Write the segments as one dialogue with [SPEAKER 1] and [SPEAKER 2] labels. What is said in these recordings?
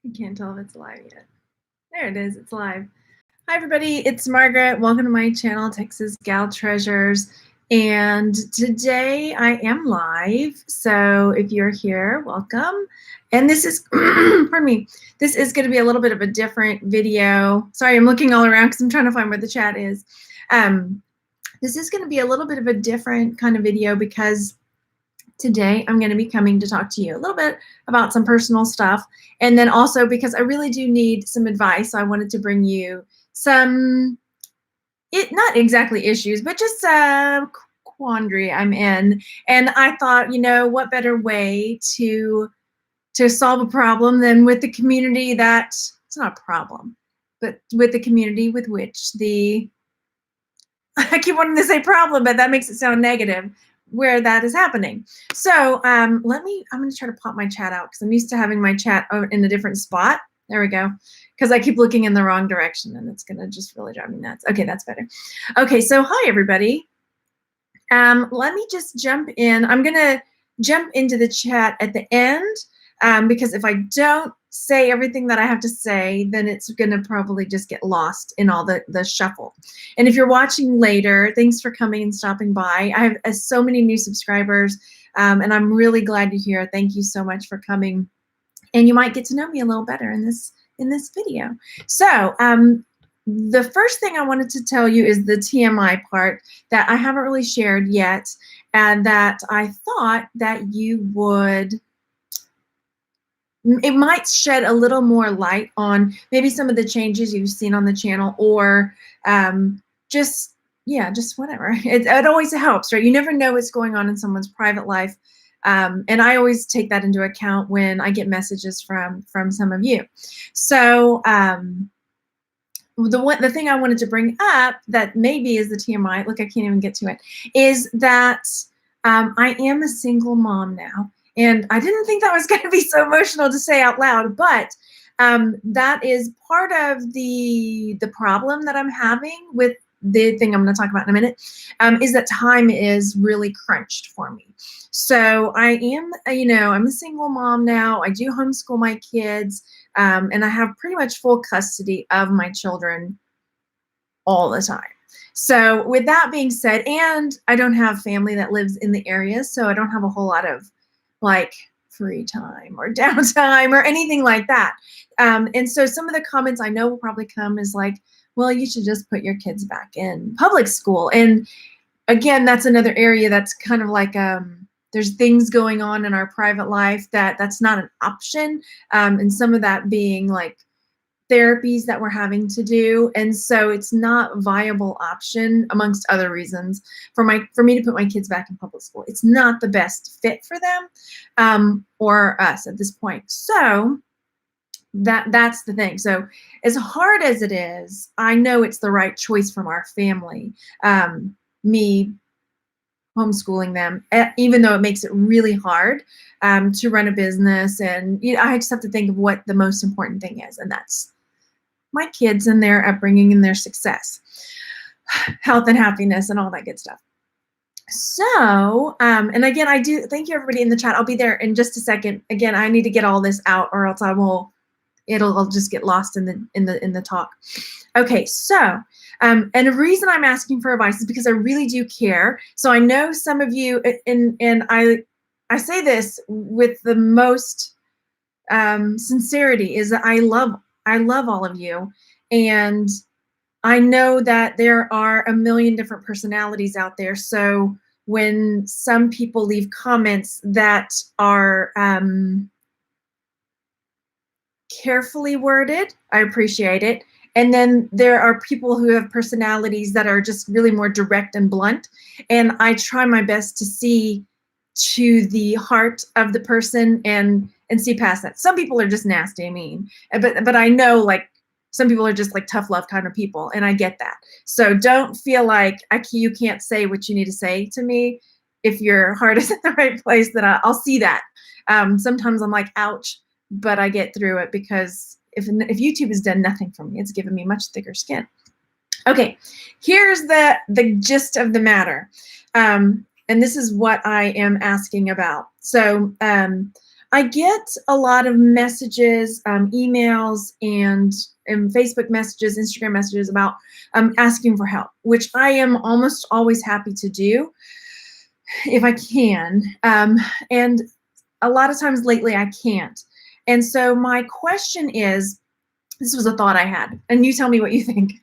[SPEAKER 1] I can't tell if it's live yet. There it is, it's live. Hi everybody, it's Margaret. Welcome to my channel, Texas Gal Treasures. And today I am live. So if you're here, welcome. And this is, pardon me, this is going to be a little bit of a different video. Sorry, I'm looking all around because I'm trying to find where the chat is. This is going to be a little bit of a different kind of video because today I'm going to be coming to talk to you a little bit about some personal stuff, and then also because I really do need some advice. I wanted to bring you some, not exactly issues, but just a quandary I'm in, and I thought, you know, what better way to solve a problem than with the community that, it's not a problem, but with the community with which the I keep wanting to say problem, but that makes it sound negative, where that is happening. So I'm going to try to pop my chat out because I'm used to having my chat in a different spot. There we go. Because I keep looking in the wrong direction and it's going to just really drive me nuts. Okay, that's better. Okay, so hi, everybody. Let me just jump in. I'm going to jump into the chat at the end because if I don't say everything that I have to say, then it's going to probably just get lost in all the shuffle. And if you're watching later, thanks for coming and stopping by. I have so many new subscribers, and I'm really glad you're here. Thank you so much for coming. And you might get to know me a little better in this video. So the first thing I wanted to tell you is the TMI part that I haven't really shared yet, and that I thought that you would, it might shed a little more light on maybe some of the changes you've seen on the channel, or just whatever. It always helps, right? You never know what's going on in someone's private life. And I always take that into account when I get messages from some of you. So the thing I wanted to bring up that maybe is the TMI, look, I can't even get to it, is that I am a single mom now. And I didn't think that was going to be so emotional to say out loud, but that is part of the problem that I'm having with the thing I'm going to talk about in a minute, is that time is really crunched for me. So I am, I'm a single mom now. I do homeschool my kids, and I have pretty much full custody of my children all the time. So with that being said, and I don't have family that lives in the area, so I don't have a whole lot of like free time or downtime or anything like that. And so some of the comments I know will probably come is like, well, you should just put your kids back in public school. And again, that's another area that's kind of like, there's things going on in our private life that's not an option. And some of that being like therapies that we're having to do, and so it's not a viable option amongst other reasons for me to put my kids back in public school. It's not the best fit for them or us at this point. So that's the thing. So as hard as it is, I know it's the right choice from our family, me homeschooling them, even though it makes it really hard to run a business. And I just have to think of what the most important thing is, and that's my kids and their upbringing and their success, health and happiness and all that good stuff. So, and again, I do thank you everybody in the chat. I'll be there in just a second. Again, I need to get all this out or else it'll just get lost in the talk. Okay, so, and the reason I'm asking for advice is because I really do care. So I know some of you, and I say this with the most sincerity, is that I love all of you, and I know that there are a million different personalities out there. So when some people leave comments that are carefully worded, I appreciate it. And then there are people who have personalities that are just really more direct and blunt. And I try my best to see to the heart of the person and see past that. Some people are just nasty, I mean, but I know like some people are just like tough love kind of people, and I get that. So don't feel like you can't say what you need to say to me. If your heart is in the right place, then I'll see that. Sometimes I'm like, ouch, but I get through it because if YouTube has done nothing for me, it's given me much thicker skin. Okay, here's the gist of the matter. And this is what I am asking about. So I get a lot of messages, emails, and Facebook messages, Instagram messages about asking for help, which I am almost always happy to do if I can. And a lot of times lately I can't. And so my question is, this was a thought I had, and you tell me what you think,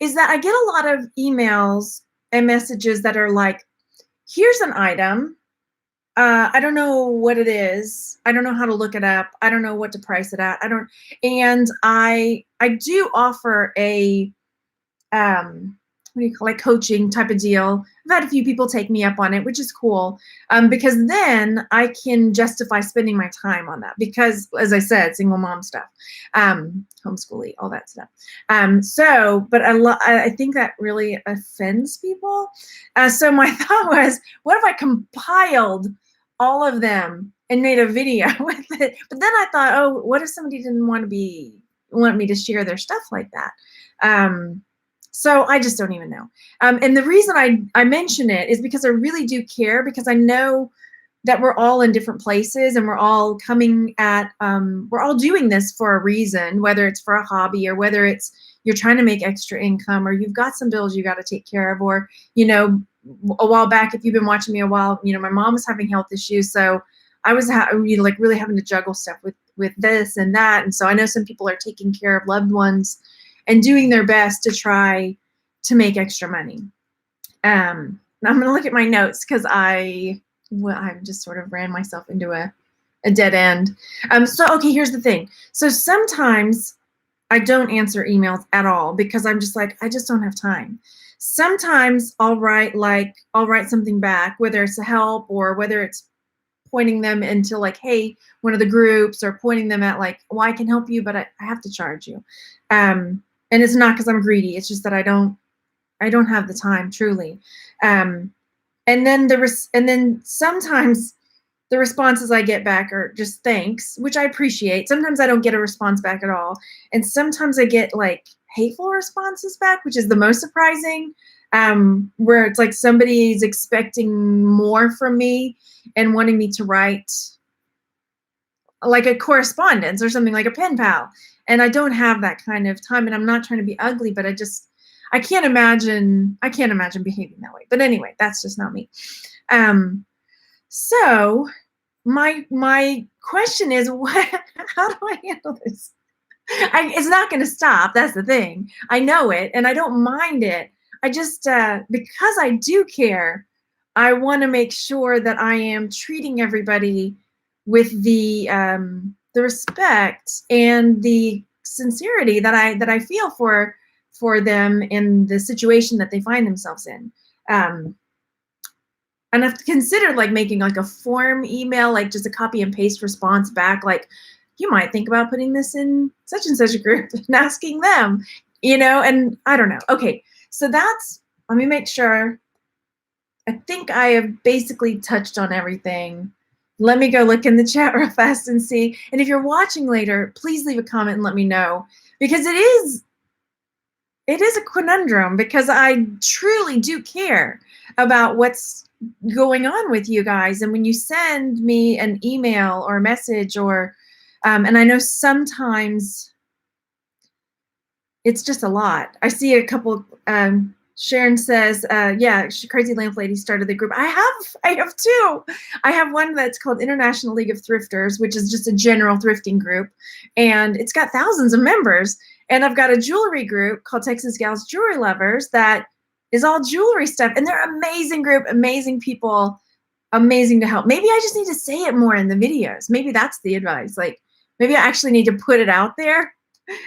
[SPEAKER 1] is that I get a lot of emails and messages that are like, here's an item. I don't know what it is. I don't know how to look it up. I don't know what to price it at. And I do offer a, what do you call it, coaching type of deal. I've had a few people take me up on it, which is cool, because then I can justify spending my time on that because, as I said, single mom stuff, homeschooling, all that stuff. But I think that really offends people. So my thought was, what if I compiled all of them and made a video with it? But then I thought, oh, what if somebody didn't want me to share their stuff like that? So I just don't even know. And the reason I mention it is because I really do care, because I know that we're all in different places and we're all we're all doing this for a reason, whether it's for a hobby or whether it's you're trying to make extra income or you've got some bills you got to take care of, or, a while back, if you've been watching me a while, my mom was having health issues. So I was really having to juggle stuff with this and that. And so I know some people are taking care of loved ones and doing their best to try to make extra money. Now I'm going to look at my notes because I just sort of ran myself into a dead end. Okay, here's the thing. So sometimes I don't answer emails at all because I'm just like, I just don't have time. Sometimes I'll write something back, whether it's a help or whether it's pointing them into like, hey, one of the groups, or pointing them at like, well, I can help you, but I have to charge you. And it's not because I'm greedy. It's just that I don't have the time, truly. And then sometimes the responses I get back are just thanks, which I appreciate. Sometimes I don't get a response back at all. And sometimes I get like hateful responses back, which is the most surprising, where it's like somebody's expecting more from me and wanting me to write like a correspondence or something, like a pen pal. And I don't have that kind of time, and I'm not trying to be ugly, but I can't imagine behaving that way. But anyway, that's just not me. So my question is, how do I handle this? It's not going to stop. That's the thing. I know it, and I don't mind it. I just, because I do care, I want to make sure that I am treating everybody with the respect and the sincerity that I feel for them in the situation that they find themselves in. And I've considered like making like a form email, like just a copy and paste response back. Like, you might think about putting this in such and such a group and asking them, and I don't know. Okay, so let me make sure. I think I have basically touched on everything. Let me go look in the chat real fast and see. And if you're watching later, please leave a comment and let me know, because it is a conundrum, because I truly do care about what's going on with you guys. And when you send me an email or a message, or and I know sometimes it's just a lot. I see a couple. Sharon says, yeah, Crazy Lamp Lady started the group. I have two. I have one that's called International League of Thrifters, which is just a general thrifting group, and it's got thousands of members. And I've got a jewelry group called Texas Gals Jewelry Lovers that is all jewelry stuff, and they're an amazing group, amazing people, amazing to help. Maybe I just need to say it more in the videos. Maybe that's the advice. Like, maybe I actually need to put it out there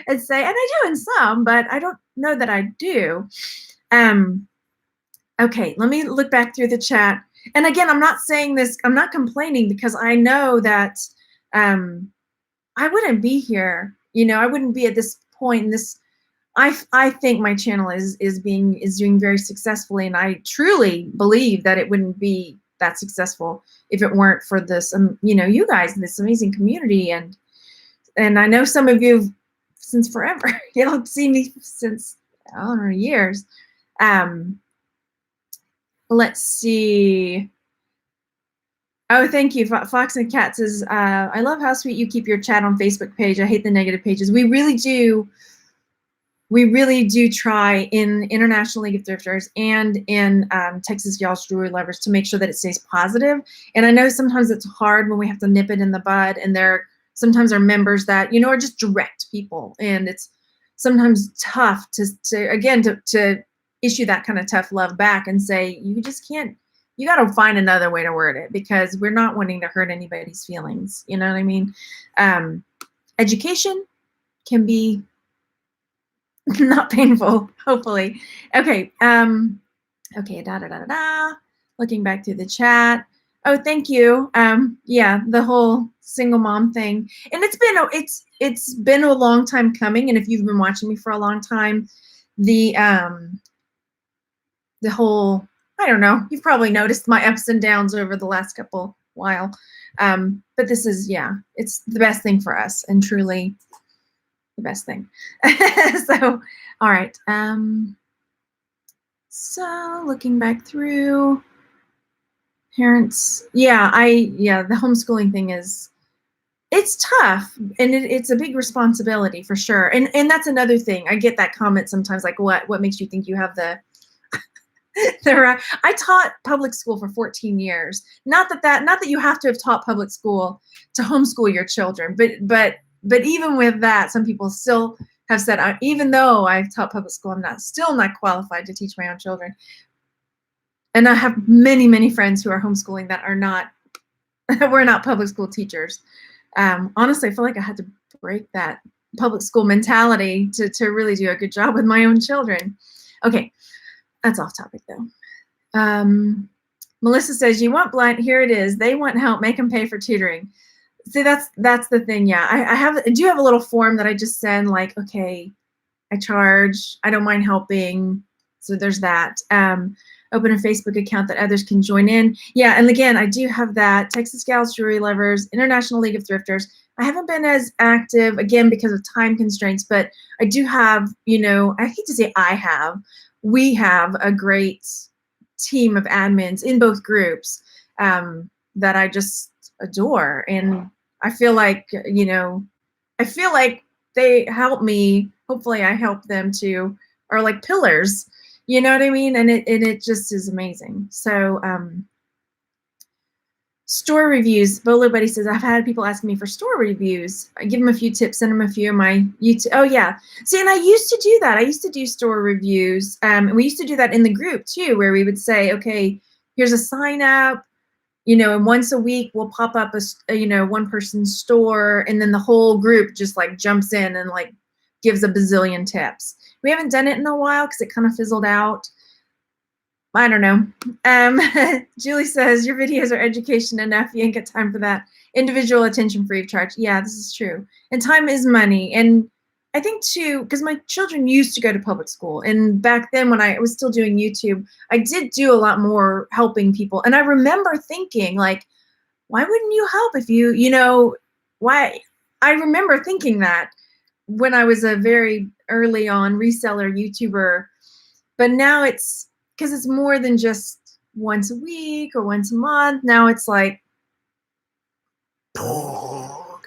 [SPEAKER 1] and say, and I do in some, but I don't know that I do. Okay, let me look back through the chat. And again, I'm not saying this, I'm not complaining, because I know that I wouldn't be here. I wouldn't be at this point in this. I think my channel is doing very successfully, and I truly believe that it wouldn't be that successful if it weren't for this, you guys, this amazing community. And I know some of you since forever. You'll see me since, I don't know, years. Let's see. Oh, thank you. Fox and Cat says, I love how sweet you keep your chat on Facebook page. I hate the negative pages. We really do try in International League of Thrifters and in Texas Gals Jewelry Lovers to make sure that it stays positive. And I know sometimes it's hard when we have to nip it in the bud, and there sometimes are members that, are just direct people. And it's sometimes tough to issue that kind of tough love back and say, you just can't, you got to find another way to word it, because we're not wanting to hurt anybody's feelings. You know what I mean? Education can be not painful, hopefully. Okay. Okay. Looking back through the chat. Oh, thank you. Yeah, the whole single mom thing, and it's been a long time coming. And if you've been watching me for a long time, the whole, I don't know, you've probably noticed my ups and downs over the last while. But this is, yeah, it's the best thing for us, and truly the best thing. So, all right. So looking back through parents, the homeschooling thing it's tough, and it's a big responsibility for sure. And that's another thing. I get that comment sometimes, like, what makes you think you have the I taught public school for 14 years. Not that you have to have taught public school to homeschool your children, but even with that, some people still have said, even though I've taught public school, I'm still not qualified to teach my own children. And I have many, many friends who are homeschooling that are not, we're not public school teachers. Honestly, I feel like I had to break that public school mentality to really do a good job with my own children. Okay, that's off topic though. Melissa says, you want blind, here it is. They want help, make them pay for tutoring. See, that's the thing. Yeah, I do have a little form that I just send, like, okay, I charge, I don't mind helping. So there's that. Open a Facebook account that others can join in. Yeah, and again, I do have that. Texas Gals Jewelry Lovers, International League of Thrifters. I haven't been as active, again, because of time constraints, but I do have, I hate to say we have a great team of admins in both groups that I just adore. And I feel like, they help me. Hopefully I help them too, are like pillars. You know what I mean? And it just is amazing. So store reviews. Bolo Buddy says, I've had people ask me for store reviews. I give them a few tips, send them a few of my YouTube. Oh yeah. See, and I used to do that. I used to do store reviews. And we used to do that in the group too, where we would say, okay, here's a sign up, and once a week we'll pop up a one person's store, and then the whole group just like jumps in and like gives a bazillion tips. We haven't done it in a while because it kind of fizzled out. I don't know. Julie says, your videos are education enough. You ain't got time for that. Individual attention free of charge. Yeah, this is true. And time is money. And I think too, because my children used to go to public school. And back then when I was still doing YouTube, I did do a lot more helping people. And I remember thinking, like, why wouldn't you help if why? I remember thinking that when I was a very early on reseller YouTuber, but now it's because it's more than just once a week or once a month. Now it's like,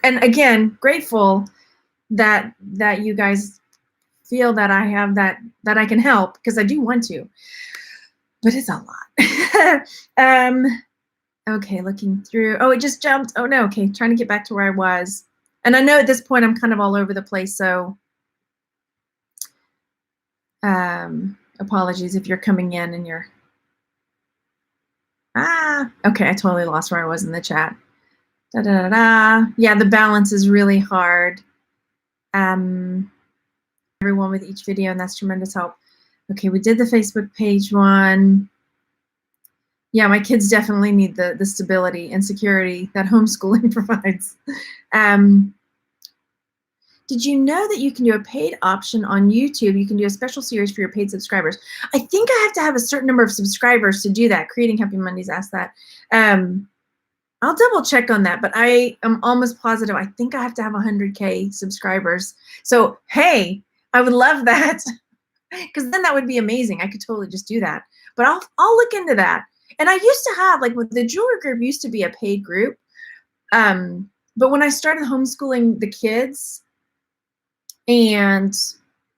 [SPEAKER 1] and again, grateful that you guys feel that I have that I can help, because I do want to, but it's a lot. Okay, looking through. Oh, it just jumped. Oh no. Okay, trying to get back to where I was. And I know at this point I'm kind of all over the place, so apologies if you're coming in and you're okay, I totally lost where I was in the chat. Yeah, the balance is really hard. Everyone with each video, and that's tremendous help. Okay, we did the Facebook page one. Yeah, my kids definitely need the stability and security that homeschooling provides. Did you know that you can do a paid option on YouTube? You can do a special series for your paid subscribers. I think I have to have a certain number of subscribers to do that. Creating Happy Mondays asked that. I'll double check on that, but I am almost positive. I think I have to have 100K subscribers. So, hey, I would love that, because then that would be amazing. I could totally just do that. But I'll look into that. And I used to have, like, with the jewelry group used to be a paid group. But when I started homeschooling the kids and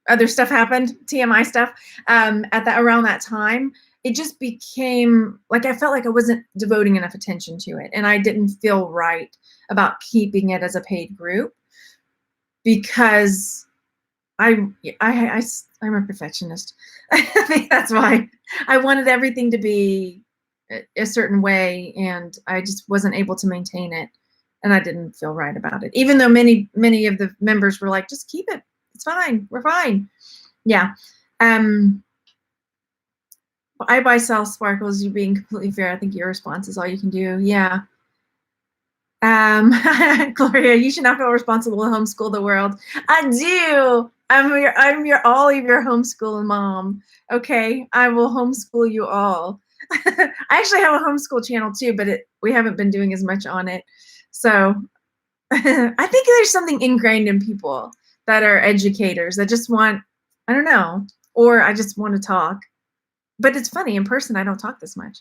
[SPEAKER 1] other stuff happened, TMI stuff, around that time, it just became like I felt like I wasn't devoting enough attention to it, and I didn't feel right about keeping it as a paid group because I'm a perfectionist. I think that's why I wanted everything to be a certain way, and I just wasn't able to maintain it, and I didn't feel right about it. Even though many of the members were like, "Just keep it. It's fine. We're fine." Yeah. I buy sell sparkles. You being completely fair. I think your response is all you can do. Yeah. Gloria, you should not feel responsible to homeschool the world. I do. I'm your all of your homeschooling mom. Okay, I will homeschool you all. I actually have a homeschool channel too, but we haven't been doing as much on it. So I think there's something ingrained in people that are educators that just want, I don't know, or I just want to talk. But it's funny, in person, I don't talk this much.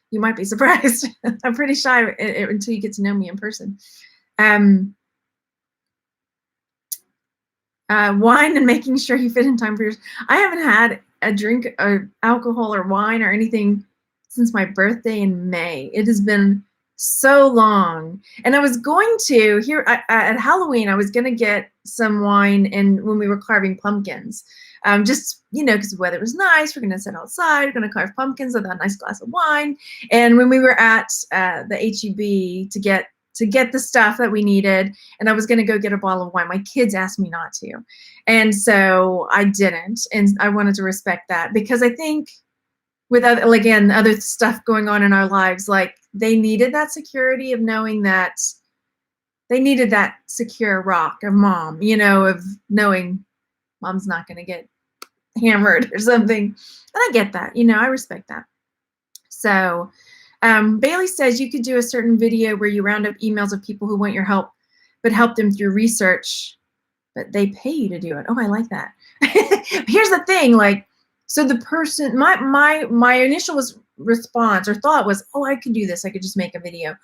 [SPEAKER 1] You might be surprised. I'm pretty shy until you get to know me in person. Wine and making sure you fit in time for yours. I haven't had a drink or alcohol or wine or anything since my birthday in May. It has been so long. And I was going to, here at Halloween, I was going to get some wine and when we were carving pumpkins. Just, because the weather was nice, we're going to sit outside, we're going to carve pumpkins with a nice glass of wine. And when we were at the HEB to get the stuff that we needed, and I was going to go get a bottle of wine, my kids asked me not to. And so I didn't. And I wanted to respect that because I think with other stuff going on in our lives, like they needed that security of knowing that they needed that secure rock of mom, of knowing mom's not going to get hammered or something. And I get that, I respect that. So Bailey says you could do a certain video where you round up emails of people who want your help, but help them through research, but they pay you to do it. Oh, I like that. Here's the thing, so the person, my initial response or thought was, oh, I could do this. I could just make a video.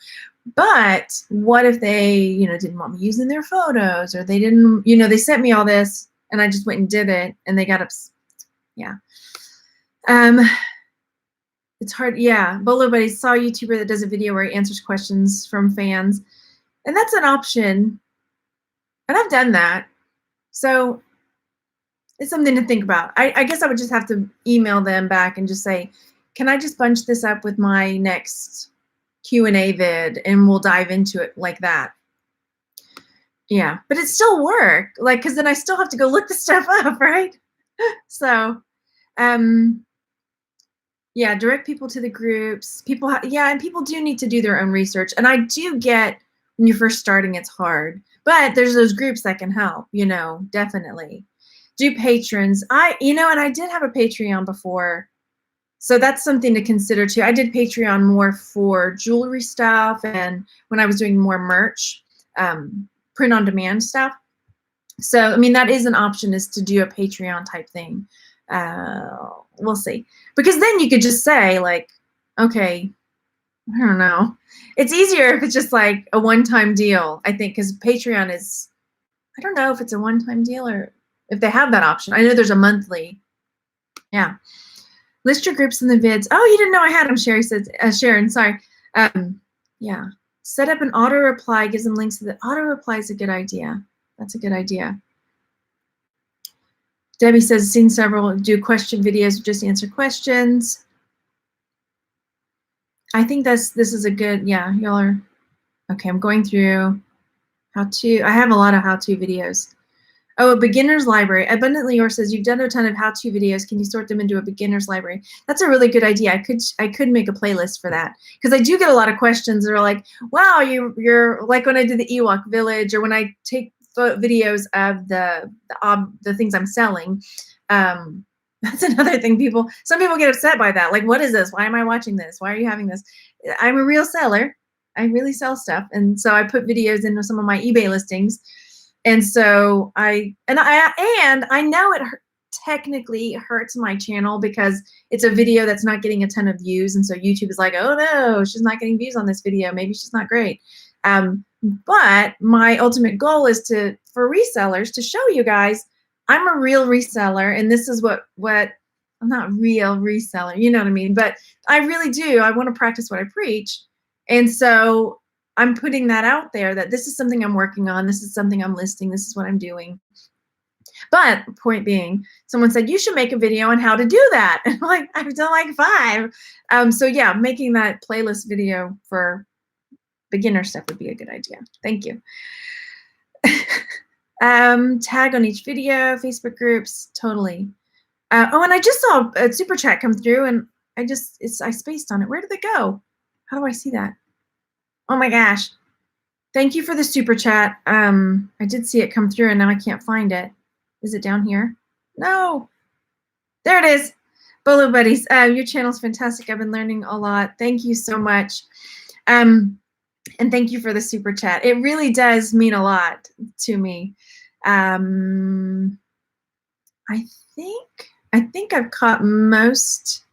[SPEAKER 1] But what if they, didn't want me using their photos, or they didn't, they sent me all this and I just went and did it and they got upset. Yeah. It's hard. Yeah. Bolo Buddy saw a YouTuber that does a video where he answers questions from fans, and that's an option. And I've done that. So it's something to think about. I guess I would just have to email them back and just say, can I just bunch this up with my next Q&A vid and we'll dive into it like that. Yeah, but it's still work, because then I still have to go look the stuff up, right? So, yeah, direct people to the groups. And people do need to do their own research. And I do get when you're first starting, it's hard. But there's those groups that can help, definitely. Do patrons. and I did have a Patreon before. So that's something to consider too. I did Patreon more for jewelry stuff and when I was doing more merch, print on demand stuff. So, that is an option, is to do a Patreon type thing. We'll see. Because then you could just say okay, I don't know. It's easier if it's just like a one-time deal, I think, because Patreon is, I don't know if it's a one-time deal or if they have that option. I know there's a monthly. Yeah. List your groups in the vids. Oh, you didn't know I had them, Sherry says. Sharon, sorry. Yeah. Set up an auto reply, gives them links to the auto reply is a good idea. That's a good idea. Debbie says, seen several do question videos, just answer questions. I think this is a good, yeah, y'all are, okay, I'm going through I have a lot of how-to videos. Oh, a beginner's library. Abundantly Yours says, you've done a ton of how-to videos. Can you sort them into a beginner's library? That's a really good idea. I could make a playlist for that because I do get a lot of questions that are like, wow, you're like when I did the Ewok village or when I take videos of the things I'm selling. That's another thing. Some people get upset by that. Like, what is this? Why am I watching this? Why are you having this? I'm a real seller. I really sell stuff. And so I put videos into some of my eBay listings. And so I know it technically hurts my channel because it's a video that's not getting a ton of views. And so YouTube is like, oh no, she's not getting views on this video. Maybe she's not great. But my ultimate goal is for resellers to show you guys, I'm a real reseller. And this is what I'm not real reseller, you know what I mean? But I really do. I want to practice what I preach. And so I'm putting that out there that this is something I'm working on. This is something I'm listing. This is what I'm doing. But point being, someone said, you should make a video on how to do that. And I'm like, I've done like 5. So yeah, making that playlist video for beginner stuff would be a good idea. Thank you. Tag on each video, Facebook groups, totally. Oh, and I just saw a super chat come through and I spaced on it. Where did it go? How do I see that? Oh my gosh. Thank you for the super chat. I did see it come through and now I can't find it. Is it down here? No. There it is. Bolo Buddies. Your channel's fantastic. I've been learning a lot. Thank you so much. And thank you for the super chat. It really does mean a lot to me. I think I've caught most.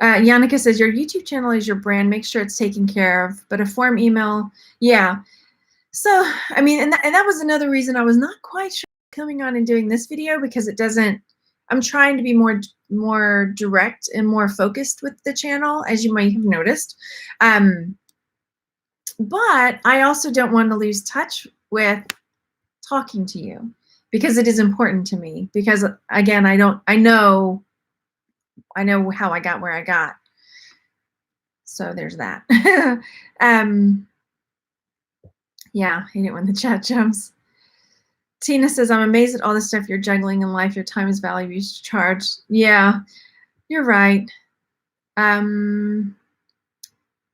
[SPEAKER 1] Yannicka says, your YouTube channel is your brand. Make sure it's taken care of. But a form email, yeah. So, I mean, and that was another reason I was not quite sure coming on and doing this video because it doesn't, I'm trying to be more direct and more focused with the channel, as you might have noticed. But I also don't want to lose touch with talking to you because it is important to me because again, I know how I got where I got. So there's that. Yeah, hate it when the chat jumps. Tina says, I'm amazed at all the stuff you're juggling in life. Your time is valuable. You should charge. Yeah, you're right.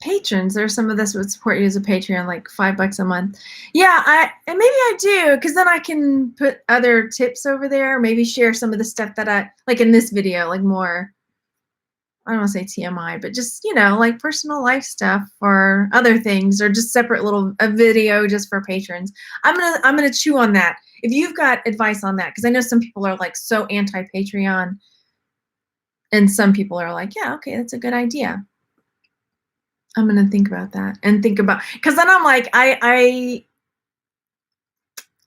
[SPEAKER 1] Patrons, there's some of this would support you as a Patreon, like $5 a month. Yeah, and maybe I do, because then I can put other tips over there, maybe share some of the stuff that I, like in this video, like more, I don't want to say TMI, but just, you know, like personal life stuff or other things, or just separate a video just for patrons. I'm gonna chew on that. If you've got advice on that, because I know some people are like so anti-Patreon, and some people are like, yeah, okay, that's a good idea. I'm gonna think about that and think about, because then I'm like, I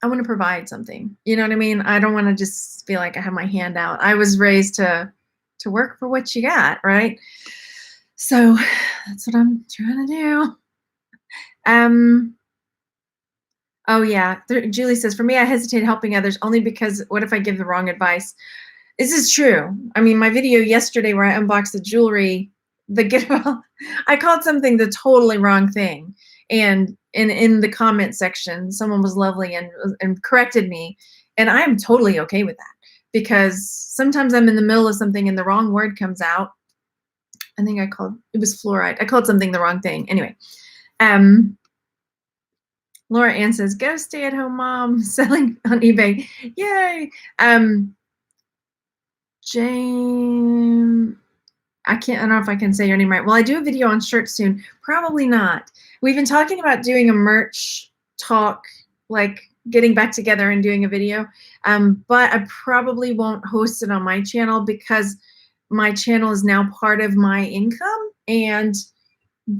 [SPEAKER 1] want to provide something. You know what I mean? I don't want to just feel like I have my hand out. I was raised to work for what you got, right? So that's what I'm trying to do. Oh yeah, Julie says, for me, I hesitate helping others only because what if I give the wrong advice? This is true. I mean, my video yesterday where I unboxed the jewelry, I called something the totally wrong thing. And in the comment section, someone was lovely and corrected me. And I am totally okay with that. Because sometimes I'm in the middle of something and the wrong word comes out. I think it was fluoride. I called something the wrong thing. Anyway, Laura Ann says, go stay at home mom, selling on eBay. Yay. Jane, I don't know if I can say your name right. Well, I do a video on shirts soon. Probably not. We've been talking about doing a merch talk, like getting back together and doing a video. But I probably won't host it on my channel because my channel is now part of my income. And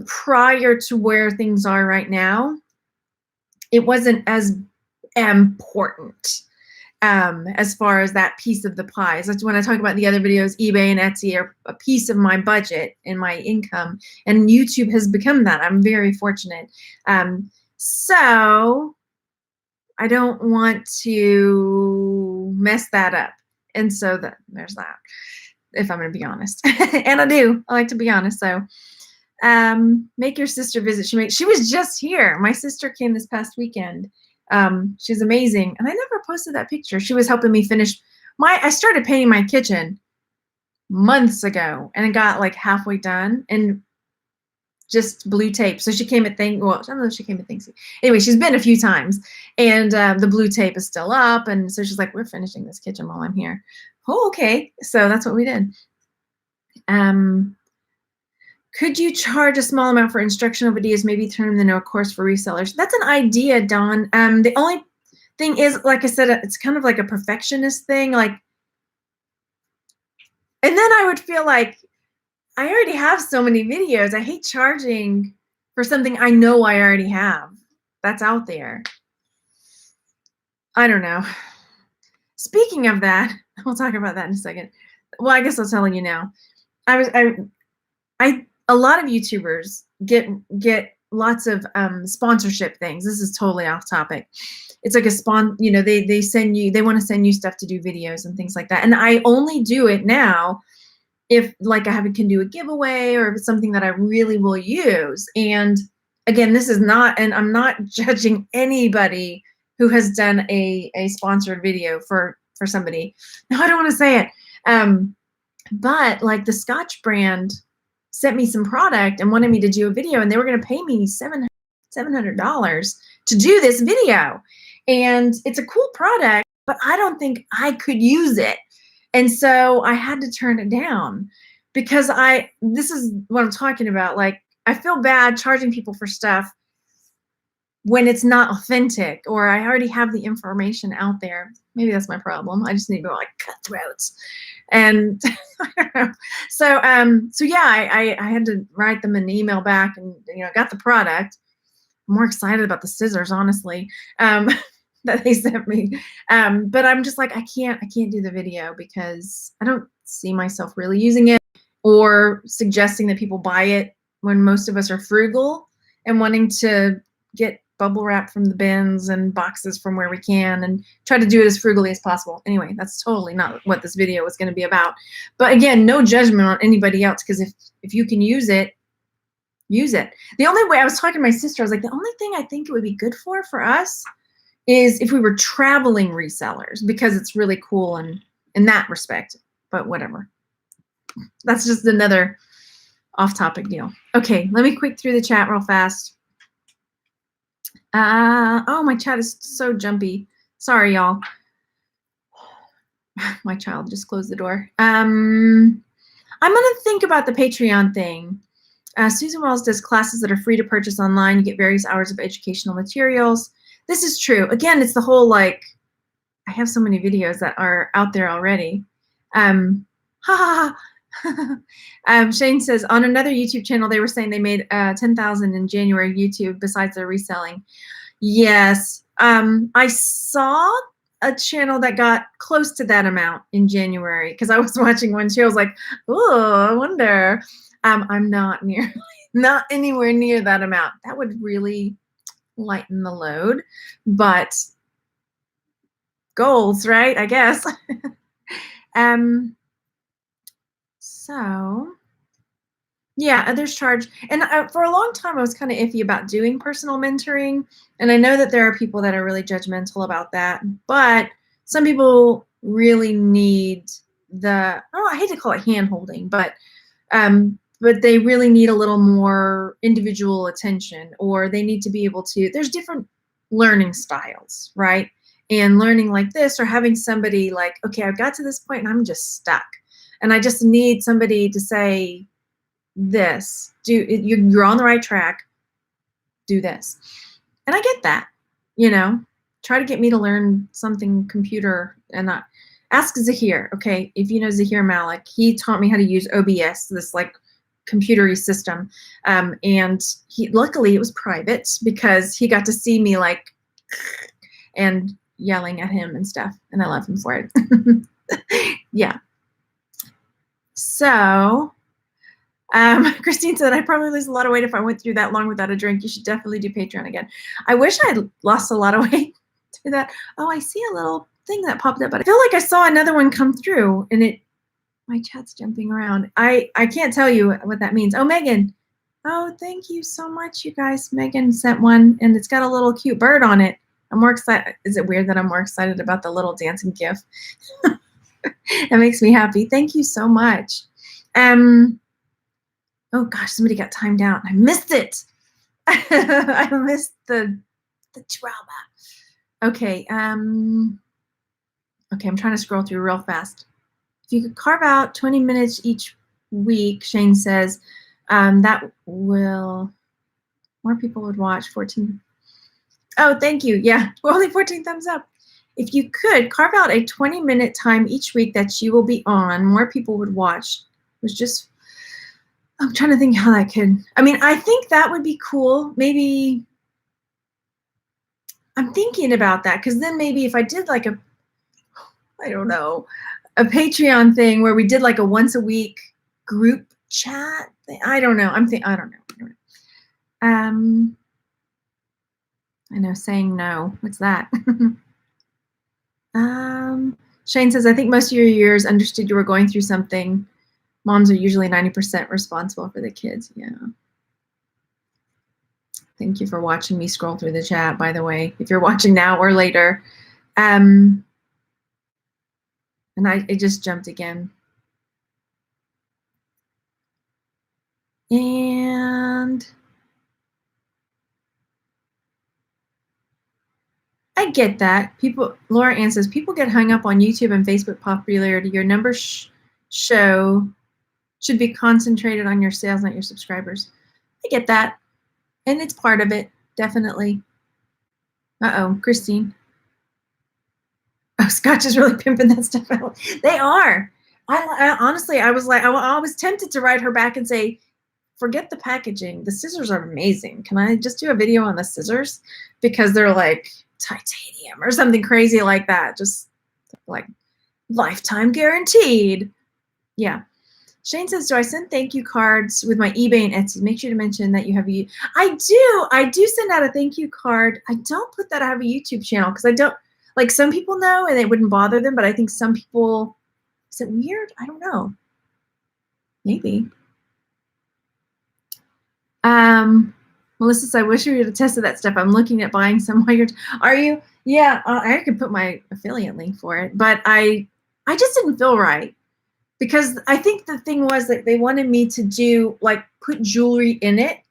[SPEAKER 1] prior to where things are right now, it wasn't as important as far as that piece of the pie. So when I talk about the other videos, eBay and Etsy are a piece of my budget and my income. And YouTube has become that. I'm very fortunate. So I don't want to mess that up. And so there's that, if I'm going to be honest. And I do. I like to be honest. So make your sister visit. She was just here. My sister came this past weekend. She's amazing. And I never posted that picture. She was helping me finish I started painting my kitchen months ago and it got like halfway done and just blue tape. So she came at I don't know if she came at Thanksgiving. Anyway, she's been a few times and the blue tape is still up. And so she's like, we're finishing this kitchen while I'm here. Oh, okay. So that's what we did. Could you charge a small amount for instructional videos, maybe turn them into a course for resellers? That's an idea, Dawn. The thing is, like I said, it's kind of like a perfectionist thing. Like, and then I would feel like I already have so many videos. I hate charging for something I know I already have that's out there. I don't know. Speaking of that, we'll talk about that in a second. Well, I guess I'll tell you now. A lot of YouTubers get lots of sponsorship things. This is totally off topic. It's like they send you, they want to send you stuff to do videos and things like that. And I only do it now if like can do a giveaway or if it's something that I really will use. And again, this is not, and I'm not judging anybody who has done a sponsored video for somebody. No, I don't want to say it. But like the Scotch brand sent me some product and wanted me to do a video, and they were going to pay me $700 to do this video. And it's a cool product, but I don't think I could use it. And so I had to turn it down because this is what I'm talking about. Like, I feel bad charging people for stuff when it's not authentic, or I already have the information out there. Maybe that's my problem. I just need to go like cutthroats. And I don't know. So yeah, I had to write them an email back, and got the product. I'm more excited about the scissors, honestly, that they sent me. But I'm just like, I can't do the video because I don't see myself really using it or suggesting that people buy it when most of us are frugal and wanting to get bubble wrap from the bins and boxes from where we can and try to do it as frugally as possible. Anyway, that's totally not what this video was going to be about. But again, no judgment on anybody else, because if you can use it, use it. The only way, I was talking to my sister, I was like, the only thing I think it would be good for us is if we were traveling resellers, because it's really cool in that respect. But whatever. That's just another off-topic deal. Okay, let me quick through the chat real fast. Oh, my chat is so jumpy. Sorry, y'all. My child just closed the door. I'm going to think about the Patreon thing. Susan Wells does classes that are free to purchase online. You get various hours of educational materials. This is true. Again, it's the whole, like, I have so many videos that are out there already. Shane says, on another YouTube channel, they were saying they made $10,000 in January YouTube besides their reselling. Yes. I saw a channel that got close to that amount in January because I was watching one show. I was like, oh, I wonder. I'm not anywhere near that amount. That would really lighten the load, but goals, right? I guess. So yeah, others charge. And for a long time, I was kind of iffy about doing personal mentoring. And I know that there are people that are really judgmental about that, but some people really need I hate to call it hand holding, but they really need a little more individual attention, or they need to be able to, there's different learning styles, right? And learning like this, or having somebody like, okay, I've got to this point and I'm just stuck. And I just need somebody to say this, you're on the right track, do this. And I get that, try to get me to learn something computer, and not ask Zahir. Okay, if you know Zahir Malik, he taught me how to use OBS, this like computery system. And luckily it was private because he got to see me like and yelling at him and stuff. And I love him for it. Yeah. So, Christine said, I'd probably lose a lot of weight if I went through that long without a drink. You should definitely do Patreon again. I wish I'd lost a lot of weight to that. Oh, I see a little thing that popped up, but I feel like I saw another one come through, and my chat's jumping around. I can't tell you what that means. Oh, Megan. Oh, thank you so much, you guys. Megan sent one, and it's got a little cute bird on it. I'm more excited. Is it weird that I'm more excited about the little dancing GIF? That makes me happy. Thank you so much. Oh gosh, somebody got timed out. I missed it. I missed the drama. Okay. Okay, I'm trying to scroll through real fast. If you could carve out 20 minutes each week, Shane says, that will, more people would watch. 14. Oh, thank you. Yeah, well, only 14 thumbs up. If you could carve out a 20-minute time each week that you will be on, more people would watch. It was just, I'm trying to think how that could, I mean, I think that would be cool. Maybe, I'm thinking about that, because then maybe if I did like a, I don't know, a Patreon thing where we did like a once a week group chat thing. I don't know. I don't know. I know, saying no. What's that? Shane says, I think most of your years understood you were going through something. Moms are usually 90% responsible for the kids. Yeah. Thank you for watching me scroll through the chat, by the way, if you're watching now or later. And it just jumped again. And I get that. People, Laura Ann says, people get hung up on YouTube and Facebook popularity. Your numbers show should be concentrated on your sales, not your subscribers. I get that. And it's part of it, definitely. Uh-oh, Christine. Oh, Scotch is really pimping that stuff out. They are. I honestly, I was like, I was tempted to write her back and say, forget the packaging. The scissors are amazing. Can I just do a video on the scissors? Because they're like titanium or something crazy like that. Just like lifetime guaranteed. Yeah. Shane says, do I send thank you cards with my eBay and Etsy? Make sure to mention that you have a, I do send out a thank you card. I don't put that I have a YouTube channel because I don't, like some people know and it wouldn't bother them, but I think some people, is it weird? I don't know. Maybe. Melissa says, I wish we would have tested that stuff. I'm looking at buying some while are you? Yeah, I could put my affiliate link for it, but I just didn't feel right. Because I think the thing was that they wanted me to do, like, put jewelry in it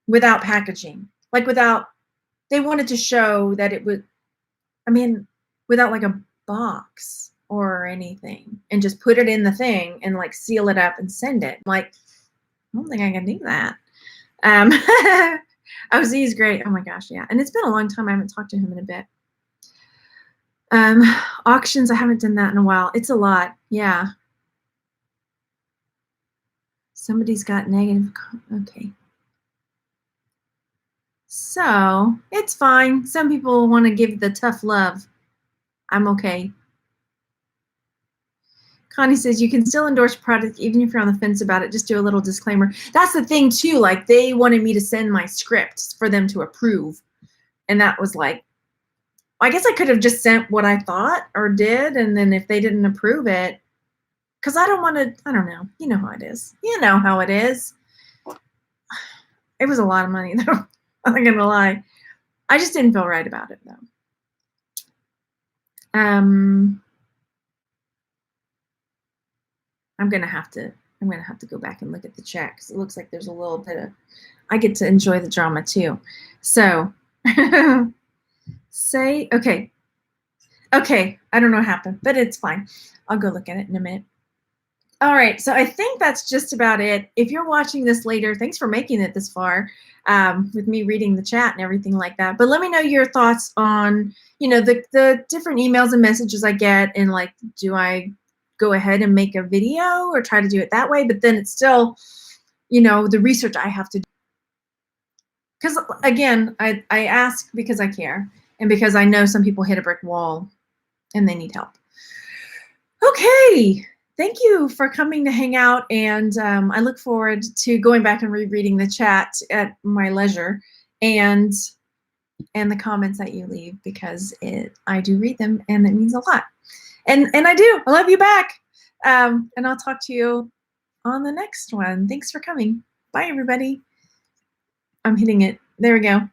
[SPEAKER 1] without packaging. Like, they wanted to show that it would, I mean, without, like, a box or anything. And just put it in the thing and, like, seal it up and send it. Like, I don't think I can do that. Oh, Z is great. Oh, my gosh, yeah. And it's been a long time. I haven't talked to him in a bit. Auctions, I haven't done that in a while. It's a lot, yeah. Somebody's got negative, okay. So it's fine. Some people want to give the tough love. I'm okay. Connie says you can still endorse product even if you're on the fence about it. Just do a little disclaimer. That's the thing too. Like they wanted me to send my script for them to approve. And that was like, I guess I could have just sent what I thought or did. And then if they didn't approve it, because I don't want to, I don't know. You know how it is. You know how it is. It was a lot of money though. I'm not going to lie. I just didn't feel right about it though. I'm gonna have to go back and look at the chat because it looks like there's a little bit of, I get to enjoy the drama too. So say, okay, I don't know what happened, but it's fine. I'll go look at it in a minute. All right, so I think that's just about it. If you're watching this later, thanks for making it this far with me reading the chat and everything like that. But let me know your thoughts on, you know, the different emails and messages I get, and like, do I go ahead and make a video or try to do it that way? But then it's still, you know, the research I have to do. Because again, I ask because I care and because I know some people hit a brick wall and they need help. Okay. Thank you for coming to hang out, and I look forward to going back and rereading the chat at my leisure, and the comments that you leave, because I do read them and it means a lot. And I do. I love you back. And I'll talk to you on the next one. Thanks for coming. Bye, everybody. I'm hitting it. There we go.